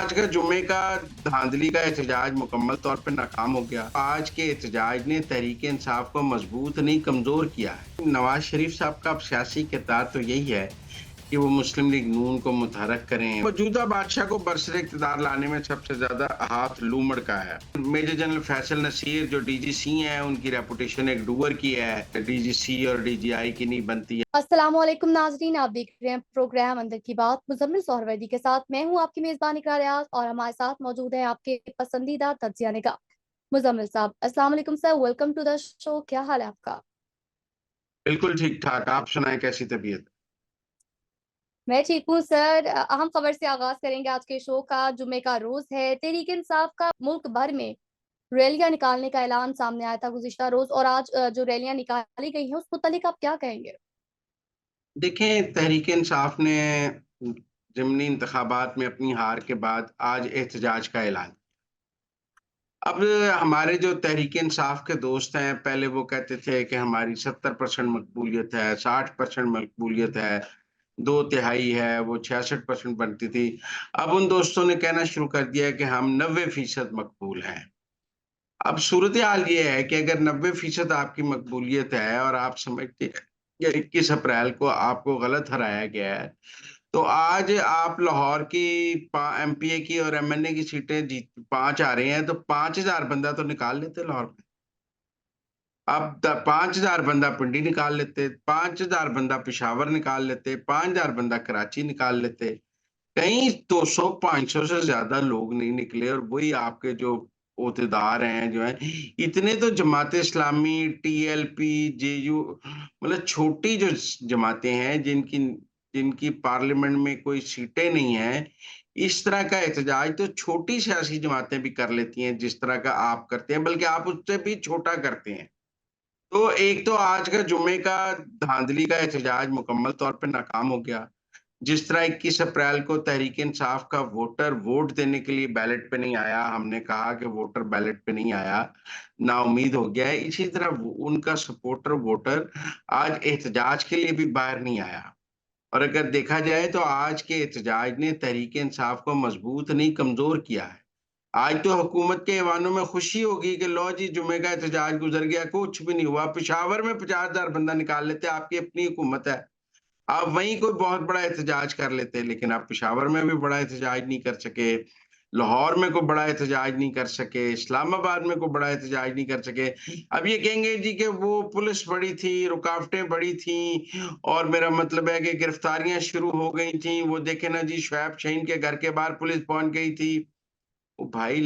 आज का जुम्मे का धांधली का एहतजाज मुकम्मल तौर पे नाकाम हो गया। आज के एहतजाज ने तहरीक इंसाफ को मजबूत नहीं कमजोर किया है। नवाज शरीफ साहब का अब सियासी किरदार तो यही है कि वो मुस्लिम लीग नून को मुतहरक करें। मौजूदा बादशाह को बरसरे इक़्तिदार लाने में सबसे ज्यादा हाथ लूमड़ का है। मेजर जनरल फैसल नसीर जो डीजीसी हैं, उनकी रेपुटेशन एक डूअर की है। डीजीसी और डीजीआई की नहीं बनती है। अस्सलामुअलैकुम नाजरीन, आप देख रहे हैं प्रोग्राम अंदर की बात मुज़म्मिल सोहरवर्दी के साथ। मैं हूं आपकी मेजबान इकरार रियाज और हमारे साथ मौजूद है आपके पसंदीदा तज्जिया निगार मुज़म्मिल साहब। अस्सलाम वालेकुम sir, welcome to the show. क्या हाल है आपका? बिल्कुल ठीक ठाक। आप सुनाएं, कैसी तबीयत? मैं ठीक हूँ सर। अहम खबर से आगाज करेंगे आज के शो का। जुम्मे का रोज है, तहरीक इंसाफ का मुल्क भर में रैलियां निकालने का ऐलान सामने आया था गुज़िश्ता रोज, और आज जो रैलियां निकाली गई हैं उस मुतालिक आप क्या कहेंगे? देखें, तहरीक इंसाफ ने ज़िमनी इंतखाबात में अपनी हार के बाद आज एहतजाज का ऐलान। अब हमारे जो तहरीक इंसाफ के दोस्त हैं, पहले वो कहते थे कि हमारी 70% मकबूलियत है, 60% मकबूलियत है, 2 तिहाई है, वो 66% बनती थी। अब उन दोस्तों ने कहना शुरू कर दिया है कि हम 90% मकबूल हैं। अब सूरत-ए-हाल ये है कि अगर 90% आपकी मकबूलियत है और आप समझते हैं कि 21 अप्रैल को आपको गलत हराया गया है, तो आज आप लाहौर की पा एमपीए की और एमएनए की सीटें जीत 5 आ रही हैं, तो 5000 बंदा तो निकाल लेते लाहौर में। अब द 5000 बंदा पिंडी निकाल लेते, 5000 बंदा पेशावर निकाल लेते, 5000 बंदा कराची निकाल लेते। कहीं 200-500 से ज़्यादा लोग नहीं निकले और वही आपके जो ओहदेदार हैं, जो हैं, इतने तो जमात-ए-इस्लामी, टीएलपी, जेयू मतलब छोटी जो जमातें हैं जिनकी जिनकी पार्लियामेंट में कोई सीटें नहीं हैं, इस तरह का एहतजाज तो छोटी सियासी जमातें भी कर लेती हैं, जिस तरह का आप करते हैं, बल्कि आप उससे भी छोटा करते हैं। तो एक तो आज का जुम्मे का धांधली का एहतजाज मुकम्मल तौर पे नाकाम हो गया। जिस तरह 21 अप्रैल को तहरीक इंसाफ का वोटर वोट देने के लिए बैलेट पे नहीं आया, हमने कहा कि वोटर बैलेट पे नहीं आया, नाउम्मीद हो गया है। इसी तरह उनका सपोर्टर वोटर आज एहतजाज के लिए भी बाहर नहीं आया। और अगर देखा जाए तो आज के एहतजाज ने तहरीक इंसाफ को मजबूत नहीं कमजोर किया है। आज तो हुकूमत के ऐवानों में खुशी होगी कि लो जी, जुमे का एहतजाज गुजर गया, कुछ भी नहीं हुआ। पेशावर में 50,000 बंदा निकाल लेते, आपकी अपनी हुकूमत है। आप वहीं कोई बहुत बड़ा एहतजाज कर लेते, लेकिन आप पेशावर में भी बड़ा एहतजाज नहीं कर सके, लाहौर में कोई बड़ा एहतजाज नहीं कर सके, इस्लामाबाद में कोई बड़ा एहतजाज नहीं कर सके। अब ये कहेंगे जी कि वो पुलिस बड़ी थी, रुकावटें बड़ी थीं और मेरा मतलब है कि गिरफ्तारियाँ शुरू हो गई थीं। वो देखे ना जी, शुएब शाहीन के घर के बाहर पुलिस पहुँच गई थी। ओ भाई,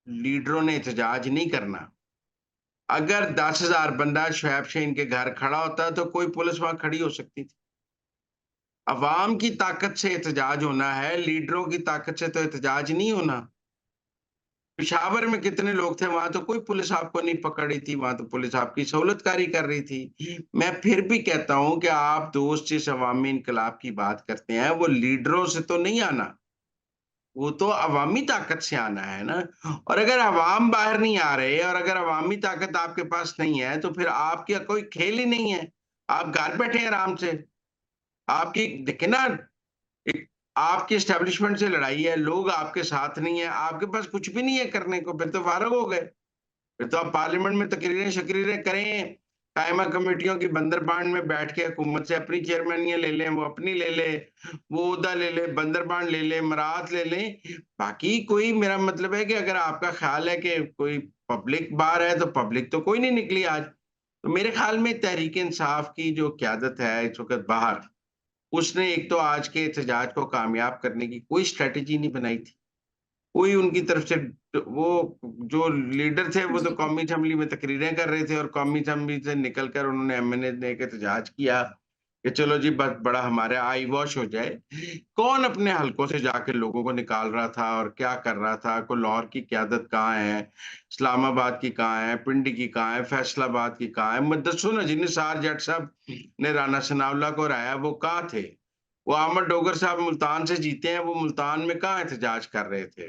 लीडरों ने एहतजाज नहीं करना। अगर 10,000 बंदा शुएब शाहीन के घर खड़ा होता तो कोई पुलिस वहाँ खड़ी हो सकती थी। अवाम की ताकत से एहतजाज होना है, लीडरों की ताकत से तो एहतजाज नहीं होना। पेशावर में कितने लोग थे, वहाँ तो कोई पुलिस आपको नहीं पकड़ रही थी, वहाँ तो पुलिस आपकी सहूलतकारी कर रही थी। मैं फिर भी कहता हूँ कि आप दोस्त जिस अवामी इन्कलाब की बात करते हैं, वो लीडरों से तो नहीं आना, वो तो अवामी ताकत से आना है ना। और अगर अवाम बाहर नहीं आ रहे और अगर अवामी ताकत आपके पास नहीं है, तो फिर आपका कोई खेल ही नहीं है। आप घर बैठे हैं आराम से। आपकी देखिए ना, एक आपकी एस्टेब्लिशमेंट से लड़ाई है, लोग आपके साथ नहीं है, आपके पास कुछ भी नहीं है करने को, फिर तो फारग हो गए। फिर तो आप पार्लियामेंट में तकरीरें-शकरीरें करें, कायमा कमेटियों की बंदरबांट में बैठ के हुकूमत से अपनी चेयरमैनियाँ ले लें, वो अपनी ले ले, वो ओहदा ले ले, बंदरबांट ले ले, मरात ले लें। बाकी कोई, मेरा मतलब है कि अगर आपका ख़्याल है कि कोई पब्लिक बाहर है, तो पब्लिक तो कोई नहीं निकली आज। तो मेरे ख़्याल में तहरीक इंसाफ की जो क़यादत है इस वक़्त बाहर, उसने एक तो आज के एहतजाज को कामयाब करने की कोई स्ट्रैटेजी नहीं बनाई थी। कोई उनकी तरफ से वो जो लीडर थे, वो तो जी। कौमी असेंबली में तकरीरें कर रहे थे और कौमी असेंबली से निकलकर उन्होंने एमएनए ने एक एहतजाज किया कि चलो जी, बस बड़ा हमारा आई वॉश हो जाए। कौन अपने हलकों से जाके लोगों को निकाल रहा था और क्या कर रहा था? को लाहौर की क़यादत कहाँ है? इस्लामाबाद की कहाँ है? पिंडी की कहाँ है? फैसलाबाद की कहाँ है? दसो ना, जिन निसार जट साहब ने राना सनाउल्लाह को हराया, वो कहाँ थे? वो अहमद डोगर साहब मुल्तान से जीते हैं, वो मुल्तान में कहाँ एहतजाज कर रहे थे?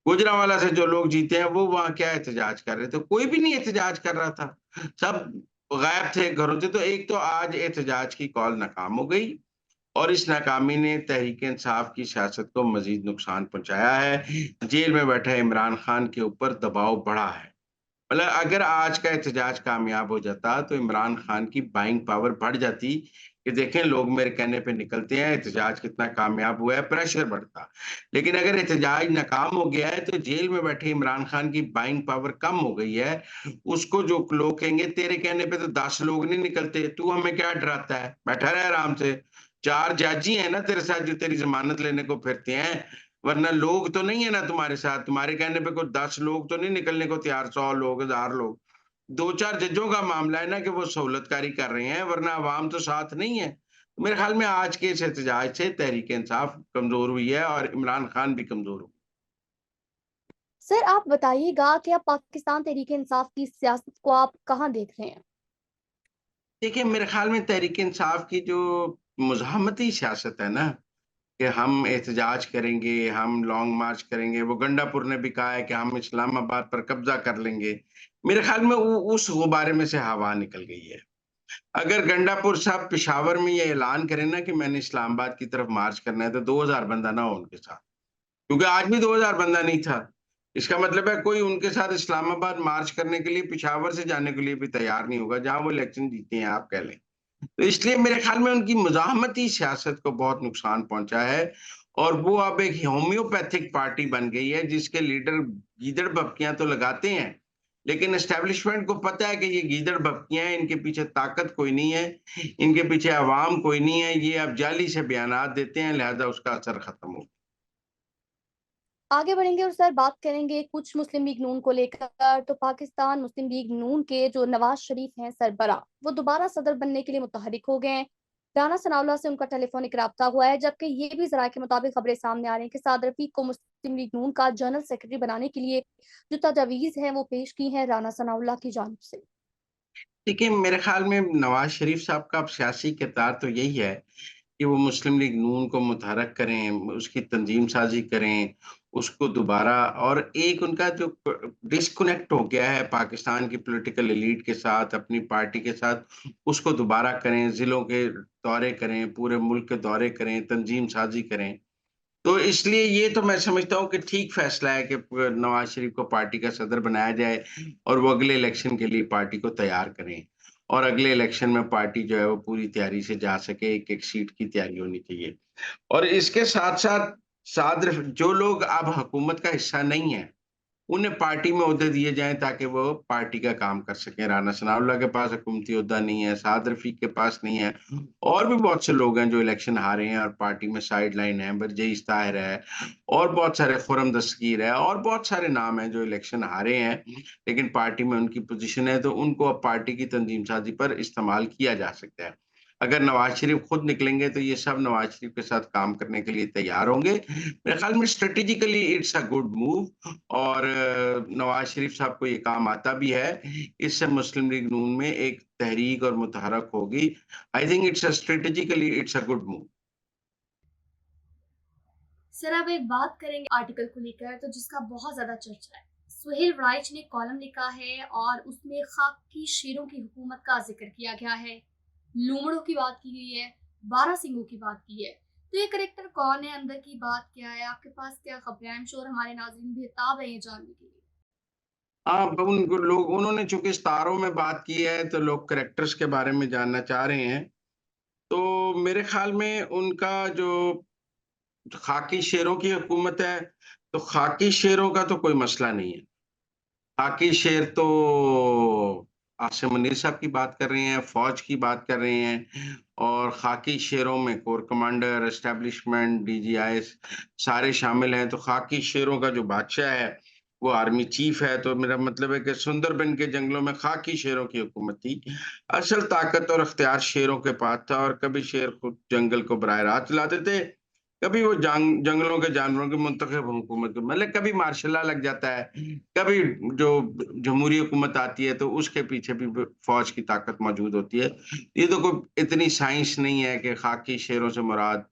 गुजरांवाला से जो लोग जीते हैं, वो वहाँ क्या एहतजाज कर रहे थे? कोई भी नहीं एहतजाज कर रहा था। सब गायब थे घरों से। तो एक तो आज एहतजाज की कॉल नाकाम हो गई और इस नाकामी ने तहरीक-ए-इंसाफ की सियासत को मज़ीद नुकसान पहुँचाया है। जेल में बैठे इमरान खान के ऊपर दबाव बढ़ा है। मतलब अगर आज का एहतजाज कामयाब हो जाता, तो इमरान खान की बाइंग पावर बढ़ जाती कि देखें लोग मेरे कहने पे निकलते हैं, एहतजाज कितना कामयाब हुआ है, प्रेशर बढ़ता। लेकिन अगर एहतजाज नाकाम हो गया है, तो जेल में बैठे इमरान खान की बाइंग पावर कम हो गई है। उसको जो लोग कहेंगे तेरे कहने पे तो 10 लोग नहीं निकलते, तू हमें क्या डराता है? बैठा रह आराम से। 4 जज ही हैं ना तेरे साथ जो तेरी ज़मानत लेने को फिरते हैं। वरना लोग तो नहीं है ना तुम्हारे साथ, तुम्हारे कहने पे कोई 10 लोग तो नहीं निकलने को तैयार, 100 लोग, 1000 लोग। 2-4 जजों का मामला है ना कि वो सहूलतकारी कर रहे हैं, वरना अवाम तो साथ नहीं है। मेरे ख़्याल में आज के इस एहतजाज से तहरीक-ए-इंसाफ कमज़ोर हुई है और इमरान खान भी कमज़ोर हुए। सर आप बताइएगा कि अब पाकिस्तान तहरीक-ए-इंसाफ की सियासत को आप कहाँ देख रहे हैं? देखिए, मेरे ख़्याल में तहरीक-ए-इंसाफ की जो मुज़ाहमती सियासत है ना, कि हम एहतजाज करेंगे, हम लॉन्ग मार्च करेंगे, वो गंडापुर ने भी कहा है कि हम इस्लामाबाद पर कब्ज़ा कर लेंगे। मेरे ख़्याल में उस गुब्बारे में से हवा निकल गई है। अगर गंडापुर साहब पेशावर में ये ऐलान करें ना कि मैंने इस्लामाबाद की तरफ मार्च करना है, तो 2000 बंदा ना हो उनके साथ। क्योंकि आज भी 2000 बंदा नहीं था। इसका मतलब है कोई उनके साथ इस्लामाबाद मार्च करने के लिए पेशावर से जाने के लिए भी तैयार नहीं होगा, जहाँ वो इलेक्शन जीते हैं आप कह लें। तो इसलिए मेरे ख़्याल में उनकी मुज़ाहमती सियासत को बहुत नुकसान पहुँचा है और वो अब एक होम्योपैथिक पार्टी बन गई है जिसके लीडर गीदड़-बप्पियाँ तो लगाते हैं, लेकिन एस्टेब्लिशमेंट को पता है कि ये गीदड़-बप्पियाँ हैं, इनके पीछे ताकत कोई नहीं है, इनके पीछे अवाम कोई नहीं है, ये अब जाली से बयानात देते हैं, लिहाज़ा उसका असर ख़त्म हो। आगे बढ़ेंगे और सर बात करेंगे कुछ मुस्लिम लीग नून को लेकर। तो पाकिस्तान मुस्लिम लीग नून के जो नवाज शरीफ हैं सरबराह, वो दोबारा सदर बनने के लिए मुतहरिक हो गए हैं। राना सनाउल्लाह से उनका टेलीफोनिक राब्ता हुआ है, जबकि ये भी ज़राए के मुताबिक खबरें सामने आ रही हैं कि साद रफीक को मुस्लिम लीग नून का जनरल सेक्रेटरी बनाने के लिए जो तजावीज़ हैं वो पेश की हैं राना सनाउल्लाह की जानिब से। देखिए, मेरे ख़्याल में नवाज़ शरीफ साहब का अब सियासी किरदार तो यही है कि वो मुस्लिम लीग नून को मुतहर्रिक करें, उसकी तंज़ीम साज़ी करें, उसको दोबारा और एक उनका जो डिस्कनेक्ट हो गया है पाकिस्तान की पॉलिटिकल एलीट के साथ, अपनी पार्टी के साथ, उसको दोबारा करें, ज़िलों के दौरे करें, पूरे मुल्क के दौरे करें, तंज़ीम साज़ी करें। तो इसलिए ये तो मैं समझता हूँ कि ठीक फ़ैसला है कि प नवाज़ शरीफ को पार्टी का सदर बनाया जाए और वो अगले इलेक्शन के लिए पार्टी को तैयार करें। और अगले इलेक्शन में पार्टी जो है वो पूरी तैयारी से जा सके, एक-एक सीट की तैयारी होनी चाहिए। और इसके साथ-साथ साथ जो लोग अब हुकूमत का हिस्सा नहीं हैं, उन्हें पार्टी में ओहदे दिए जाएँ ताकि वो पार्टी का काम कर सकें। राना सनाउल्लाह के पास हुकूमती ओहदा नहीं है, साद रफ़ीक के पास नहीं है और भी बहुत से लोग हैं जो इलेक्शन हारे हैं और पार्टी में साइड लाइन हैं, बरजईस ताहिर है और बहुत सारे खुर्रम दस्तगीर है और बहुत सारे नाम हैं जो इलेक्शन हारे हैं, लेकिन पार्टी में उनकी पोज़ीशन है तो उनको अब पार्टी की तंज़ीम साज़ी पर इस्तेमाल किया जा सकता है। अगर नवाज़ शरीफ खुद निकलेंगे तो ये सब नवाज़ शरीफ के साथ काम करने के लिए तैयार होंगे। मेरे ख़्याल में strategically it's a good move और नवाज़ शरीफ साहब को ये काम आता भी है। इससे मुस्लिम लीग नून में एक तहरीक और मुतहर्रक होगी। I think it's a good move. Sir अब एक बात करेंगे आर्टिकल को लेकर तो जिसका बहुत ज्यादा चर्चा है। सुहेल राइच ने कॉलम लिखा है और उसमें खाकी शेरों की हुकूमत का जिक्र किया गया है, लूमड़ों की बात की गई है, 12 सिंहों की बात की है। तो ये करेक्टर कौन है, अंदर की बात क्या है, आपके पास क्या खबरें हैं? आई एम श्योर हमारे नाज़रीन बेताब है ये जानने के लिए। हाँ, ब उनको लोग उन्होंने चूँकि सितारों में बात की है तो लोग कैरेक्टर्स के बारे में जानना चाह रहे हैं। तो मेरे ख़्याल में उनका जो खाकी शेरों की हुकूमत है, तो खाकी शेरों का तो कोई मसला नहीं है। खाकी शेर तो आसिम मुनीर साहब की बात कर रहे हैं, फ़ौज की बात कर रहे हैं और खाकी शेरों में कोर कमांडर, एस्टेब्लिशमेंट, डीजीआईएस सारे शामिल हैं। तो खाकी शेरों का जो बादशाह है, वो आर्मी चीफ है। तो मेरा मतलब है कि सुंदरबन के जंगलों में खाकी शेरों की हुकूमत थी। असल ताकत और इख्तियार शेरों के पास था और कभी शेर खुद जंगल को बराह रास्त चलाते थे, कभी वो जंगलों के जानवरों की मुंतखब हुकूमत मतलब कभी मार्शल लॉ लग जाता है, कभी जो जमहूरी हुकूमत आती है तो उसके पीछे भी फ़ौज की ताकत मौजूद होती है। ये तो कोई इतनी साइंस नहीं है कि खाकी शेरों से मुराद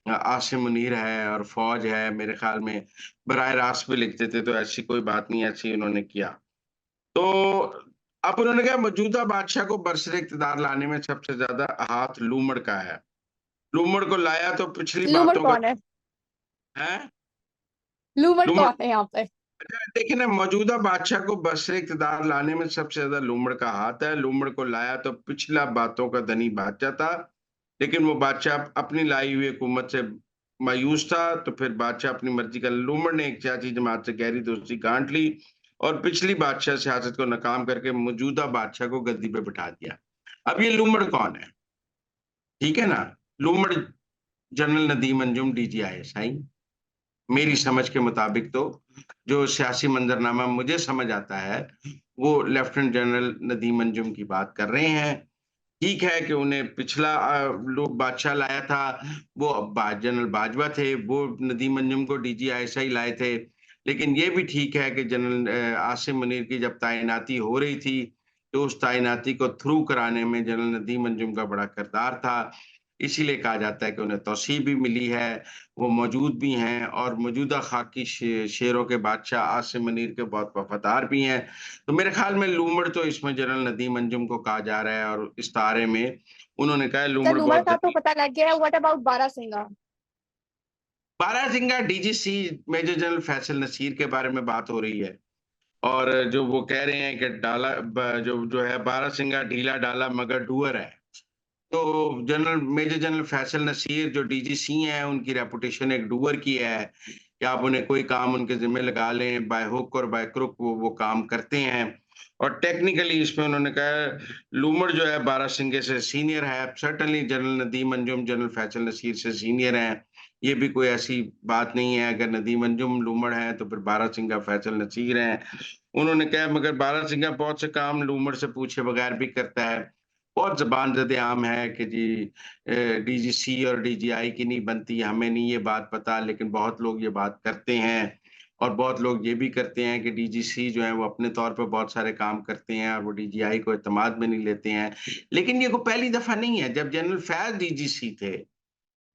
आसिम मुनीर है और फ़ौज है, मेरे ख़्याल में बराह रास्त भी लिख देते तो ऐसी कोई बात नहीं, ऐसे ही उन्होंने किया। तो अब उन्होंने कहा मौजूदा बादशाह को बरसर इक़्तिदार लाने में सबसे ज़्यादा हाथ लूमड़ का है। लूमड़ को लाया तो पिछली लूमड़ बातों का कौन है? है। लूमड़ लूमड़, कौन है यहाँ पे? देखिए ना, मौजूदा बादशाह को बसरे इक़्तिदार लाने में सबसे ज्यादा लूमड़ का हाथ है। लूमड़ को लाया तो पिछला बातों का धनी बादशाह था, लेकिन वो बादशाह अपनी लाई हुई हुकूमत से मायूस था, तो फिर बादशाह अपनी मर्जी का, लूमड़ ने एक सियासी जमात से गहरी दोस्ती गांठ ली और पिछली बादशाह सियासत को नाकाम करके मौजूदा बादशाह को गद्दी पे बिठा दिया। अब ये लूमड़ कौन है? ठीक है ना, लूमड़ जनरल नदीम अंजुम DGI मेरी समझ के मुताबिक तो, जो सियासी मंजरनामा मुझे समझ आता है, वो लेफ्टिनेंट जनरल नदीम अंजुम की बात कर रहे हैं। ठीक है कि उन्हें पिछला लोग बादशाह लाया था, वो जनरल बाजवा थे, वो नदीम अंजुम को DGI लाए थे। लेकिन ये भी ठीक है कि जनरल आसिम मुनीर की जब तैनाती हो रही थी, तो उस तैनाती को थ्रू कराने में जनरल नदीम अंजुम का बड़ा किरदार था। इसीलिए कहा जाता है कि उन्हें तौसीह भी मिली है, वो मौजूद भी हैं और मौजूदा खाकी शेरों के बादशाह आसिम मुनीर के बहुत वफादार भी हैं। तो मेरे ख्याल में लूमड़ तो इसमें जनरल नदीम अंजुम को कहा जा रहा है, और इस तारे में उन्होंने कहा है अच्छा, लूमड़ लूमड़ बहुत का तो धनी। पता लग गया है। What about Barasingha? Barasingha DGC major general Faisal Naseer के बारे में बात हो रही है, और जो वो कह रहे हैं कि जो है बारासिंगा ढीला डाला मगर डूअर है। तो मेजर जनरल फैसल नसीर जो DGC हैं, उनकी रेपुटेशन एक डूअर की है कि आप उन्हें कोई काम उनके जिम्मे लगा लें, बाय हुक और बाय क्रुक वो काम करते हैं। और टेक्निकली इसमें उन्होंने कहा लूमड़ जो है बारासिंगे से सीनियर है, certainly general Nadeem Anjum general Faisal Naseer से सीनियर हैं। ये भी कोई ऐसी बात नहीं है, अगर नदीम अंजुम लूमड़ है तो फिर बारासिंगा फैसल नसीर हैं। उन्होंने कहा मगर बारासिंगा बहुत से काम लूमड़ से पूछे बगैर भी करता है। बहुत ज़बान ज़द-ए-आम है कि जी DGC और DGI की नहीं बनती, हमें नहीं ये बात पता, लेकिन बहुत लोग ये बात करते हैं। और बहुत लोग ये भी करते हैं कि DGC जो है वो अपने तौर पे बहुत सारे काम करते हैं और वो DGI को एतमाद में नहीं लेते हैं। लेकिन ये कोई पहली दफ़ा नहीं है, जब जनरल फैज़ DGC थे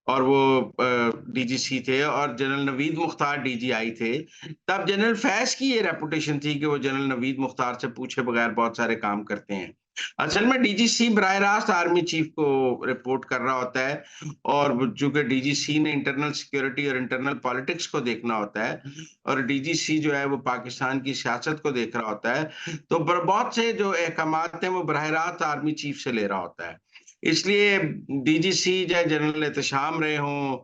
और वो DGC थे और जनरल नवीद मुख्तार DGI थे, तब जनरल फैज़ की ये रेपुटेशन थी कि वो जनरल नवीद मुख्तार से पूछे बगैर बहुत सारे काम करते हैं। असल में DGC बराह रास्त आर्मी चीफ को रिपोर्ट कर रहा होता है, और चूँकि DGC ने इंटरनल सिक्योरिटी और इंटरनल पॉलिटिक्स को देखना होता है, और DGC जो है वो पाकिस्तान की सियासत को देख रहा होता है, तो बहुत से जो अहकामात हैं वो बराह रास्त आर्मी चीफ से ले रहा होता है। इसलिए DGC चाहे जनरल एहतशाम रहे हों,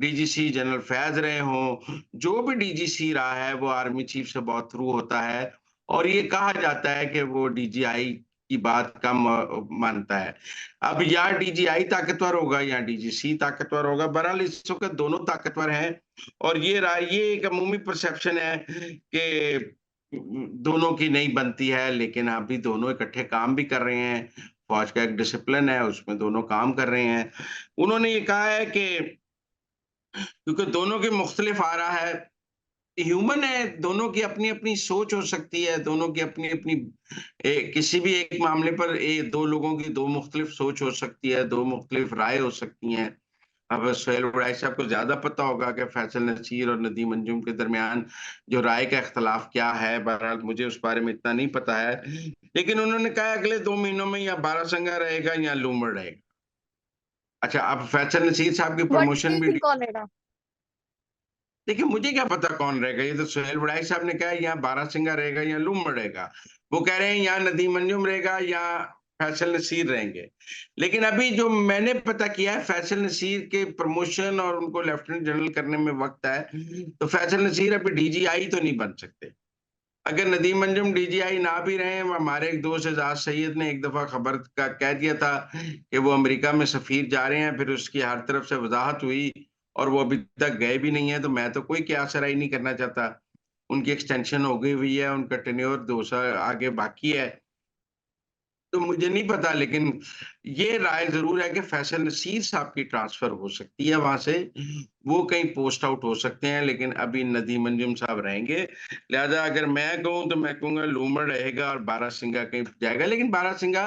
DGC जनरल फैज़ रहे हों, जो भी DGC रहा है वो आर्मी चीफ से बहुत थ्रू होता है, और ये कहा जाता है कि वो DGI की बात कम मानता है। अब या DGI ताकतवर होगा या DGC ताकतवर होगा, बहरहाल इस वक़्त दोनों ताकतवर हैं, और ये एक अमूमी परसेप्शन है कि दोनों की नहीं बनती है, लेकिन अभी दोनों इकट्ठे काम भी कर रहे हैं। फौज का एक डिसिप्लिन है, उसमें दोनों काम कर रहे हैं। उन्होंने ये कहा है कि क्योंकि दोनों की मुख्तलिफ आरा है, ह्यूमन है, दोनों की अपनी-अपनी सोच हो सकती है, दोनों की अपनी-अपनी किसी भी एक मामले पर 2 लोगों की 2 मुख्तलिफ सोच हो सकती है, 2 मुख्तलिफ राय हो सकती हैं। अब सुहेल वड़ाई साहब को ज़्यादा पता होगा कि फैसल नसीर और नदीम अंजुम के दरमियान जो राय का इख्तिलाफ क्या है, बहरहाल मुझे उस बारे में इतना नहीं पता है। लेकिन उन्होंने कहा अगले 2 महीनों में या बारासिंगा रहेगा या लूमड़ रहेगा। अच्छा, अब फैसल नसीर साहब की व्हाट डू प्रमोशन यू भी, थिंक कौन रहेगा? देखिए मुझे क्या पता कौन रहेगा, ये तो सुहेल वड़ाई साहब ने कहा है यहाँ बारासिंगा रहेगा या लूमड़ रहेगा। वो कह रहे हैं यहाँ नदीम अंजुम रहेगा या फैसल नसीर रहेंगे। लेकिन अभी जो मैंने पता किया है, फैसल नसीर के प्रमोशन और उनको लेफ्टिनेंट जनरल करने में वक़्त है, तो फैसल नसीर अभी DGI तो नहीं बन सकते। अगर नदीम अंजुम DGI ना भी रहे, हमारे एक दोस्त एजाज सैयद ने एक दफा खबर का कह दिया था कि वो अमेरिका में सफीर जा रहे हैं, फिर उसकी हर तरफ से वजाहत हुई और वो अभी तक गए भी नहीं है, तो मैं तो कोई क़यास आराई नहीं करना चाहता। उनकी एक्सटेंशन हो गई हुई है, उनका टेन्योर 2 साल आगे बाकी है। तो मुझे नहीं पता, लेकिन ये राय ज़रूर है कि फैसल नसीर साहब की ट्रांसफ़र हो सकती है वहाँ से। वो कहीं पोस्ट आउट हो सकते हैं, लेकिन अभी नदीम अंजुम साहब रहेंगे। लिहाज़ा अगर मैं कहूँ तो मैं कहूँगा लूमड़ रहेगा और बारासिंगा कहीं जाएगा। लेकिन बारासिंगा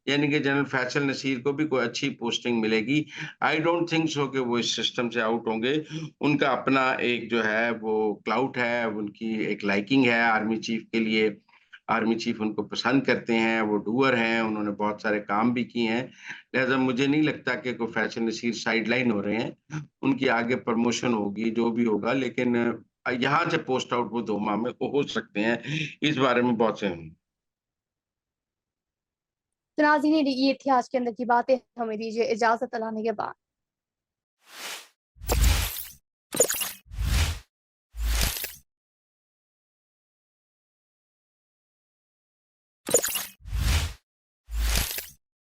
यानी कि जनरल फैसल नसीर को भी कोई अच्छी पोस्टिंग मिलेगी। आई डोंट थिंक सो कि वो इस सिस्टम से आउट होंगे। उनका अपना एक जो है वो क्लाउट है, उनकी एक लाइकिंग है आर्मी चीफ के लिए। आर्मी चीफ उनको पसंद करते हैं, वो डूअर हैं, उन्होंने बहुत सारे काम भी किए हैं। लिहाज़ा मुझे नहीं लगता कि कोई फैशन नसीर साइडलाइन हो रहे हैं। उनकी आगे प्रमोशन होगी, जो भी होगा, लेकिन यहाँ से पोस्ट आउट वो 2 माह में हो सकते हैं, इस बारे में बहुत से तो नाज़रीन, ये थी आज के अंदर की बातें। हमें दीजिए इजाज़त, अल्लाह ने के बाद।